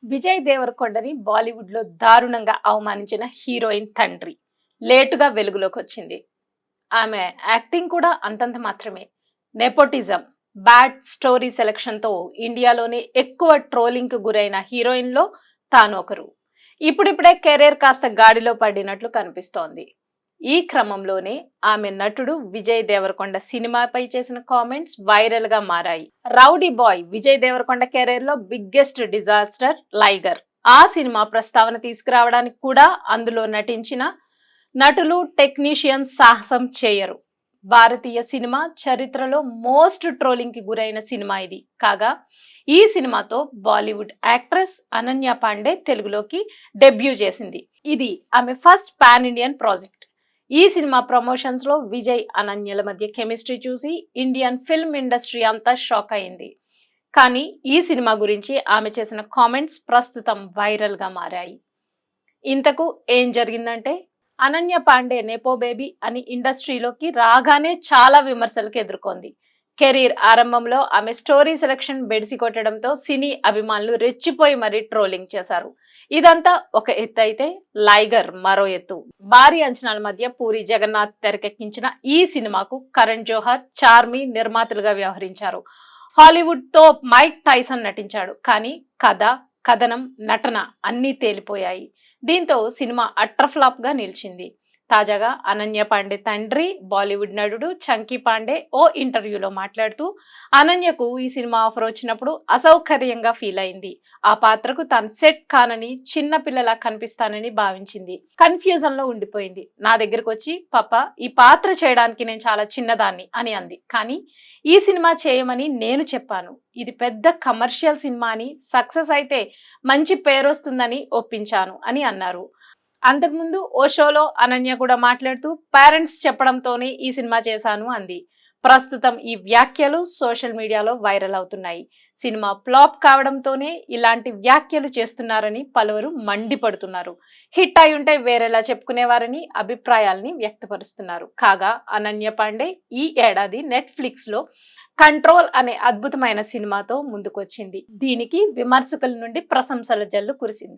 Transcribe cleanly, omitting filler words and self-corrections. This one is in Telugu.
విజయ్ దేవరకొండని బాలీవుడ్‌లో దారుణంగా అవమానించిన హీరోయిన్ తండ్రి లేటుగా వెలుగులోకి వచ్చింది. ఆమె యాక్టింగ్ కూడా అంతంత మాత్రమే. నెపోటిజం, బ్యాడ్ స్టోరీ సెలక్షన్‌తో ఇండియాలోనే ఎక్కువ ట్రోలింగ్‌కు గురైన హీరోయిన్‌లో తాను ఒకరు. ఇప్పుడిప్పుడే కెరీర్ కాస్త గాడిలో పడినట్లు కనిపిస్తోంది. ఈ క్రమంలోనే ఆమె నటుడు విజయ్ దేవరకొండ సినిమాపై చేసిన కామెంట్స్ వైరల్ గా మారాయి. Rowdy boy Vijay Deverakonda career లో బిగ్గెస్ట్ డిజాస్టర్ లైగర్. ఆ సినిమా ప్రస్తావన తీసుకురావడానికి కూడా అందులో నటించిన నటులు టెక్నీషియన్స్ సాహసం చేయరు. భారతీయ సినిమా చరిత్రలో మోస్ట్ ట్రోలింగ్ కి గురైన సినిమా ఇది కాగా, ఈ సినిమాతో బాలీవుడ్ యాక్ట్రెస్ అనన్య పాండే తెలుగులోకి డెబ్యూ చేసింది. ఇది ఆమె ఫస్ట్ పాన్ ఇండియన్ ప్రాజెక్ట్. ఈ సినిమా ప్రమోషన్స్ లో విజయ్ అనన్యల మధ్య కెమిస్ట్రీ చూసి ఇండియన్ ఫిల్మ్ ఇండస్ట్రీ అంతా షాక్ అయింది. కానీ ఈ సినిమా గురించి ఆమె చేసిన కామెంట్స్ ప్రస్తుతం వైరల్ గా మారాయి. ఇంతకు ఏం జరిగిందంటే, అనన్య పాండే నెపో బేబీ అని ఇండస్ట్రీలోకి రాగానే చాలా విమర్శలకు ఎదుర్కొంది. కెరీర్ ఆరంభంలో ఆమె స్టోరీ సెలక్షన్ బెడిసి కొట్టడంతో సినీ అభిమానులు రెచ్చిపోయి మరీ ట్రోలింగ్ చేశారు. ఇదంతా ఒక ఎత్తు అయితే, లైగర్ మరో ఎత్తు. భారీ అంచనాల మధ్య పూరి జగన్నాథ్ తెరకెక్కించిన ఈ సినిమాకు కరణ్ జోహర్, చార్మి నిర్మాతలుగా వ్యవహరించారు. హాలీవుడ్ తో మైక్ టైసన్ నటించాడు. కానీ కథ, కథనం, నటన అన్నీ తేలిపోయాయి. దీంతో సినిమా అట్టర్ ఫ్లాప్ గా నిలిచింది. తాజాగా అనన్య పాండే తండ్రి బాలీవుడ్ నటుడు చంకీ పాండే ఓ ఇంటర్వ్యూలో మాట్లాడుతూ, అనన్యకు ఈ సినిమా ఆఫర్ వచ్చినప్పుడు అసౌకర్యంగా ఫీల్ అయింది. ఆ పాత్రకు తాను సెట్ కానని, చిన్న పిల్లలా కనిపిస్తానని భావించింది. కన్ఫ్యూజన్ లో ఉండిపోయింది. నా దగ్గరకు వచ్చి, పాప ఈ పాత్ర చేయడానికి నేను చాలా చిన్నదాన్ని అని అంది. కానీ ఈ సినిమా చేయమని నేను చెప్పాను. ఇది పెద్ద కమర్షియల్ సినిమా అని, సక్సెస్ అయితే మంచి పేరొస్తుందని ఒప్పించాను అని అన్నారు. అంతకుముందు ఓ షోలో అనన్య కూడా మాట్లాడుతూ, పేరెంట్స్ చెప్పడంతోనే ఈ సినిమా చేశాను అంది. ప్రస్తుతం ఈ వ్యాఖ్యలు సోషల్ మీడియాలో వైరల్ అవుతున్నాయి. సినిమా ఫ్లాప్ కావడంతోనే ఇలాంటి వ్యాఖ్యలు చేస్తున్నారని పలువురు మండిపడుతున్నారు. హిట్ అయి ఉంటే వేరేలా చెప్పుకునేవారని అభిప్రాయాల్ని వ్యక్తపరుస్తున్నారు. కాగా అనన్య పాండే ఈ ఏడాది నెట్ఫ్లిక్స్ లో కంట్రోల్ అనే అద్భుతమైన సినిమాతో ముందుకొచ్చింది. దీనికి విమర్శకుల నుండి ప్రశంసల జల్లు కురిసింది.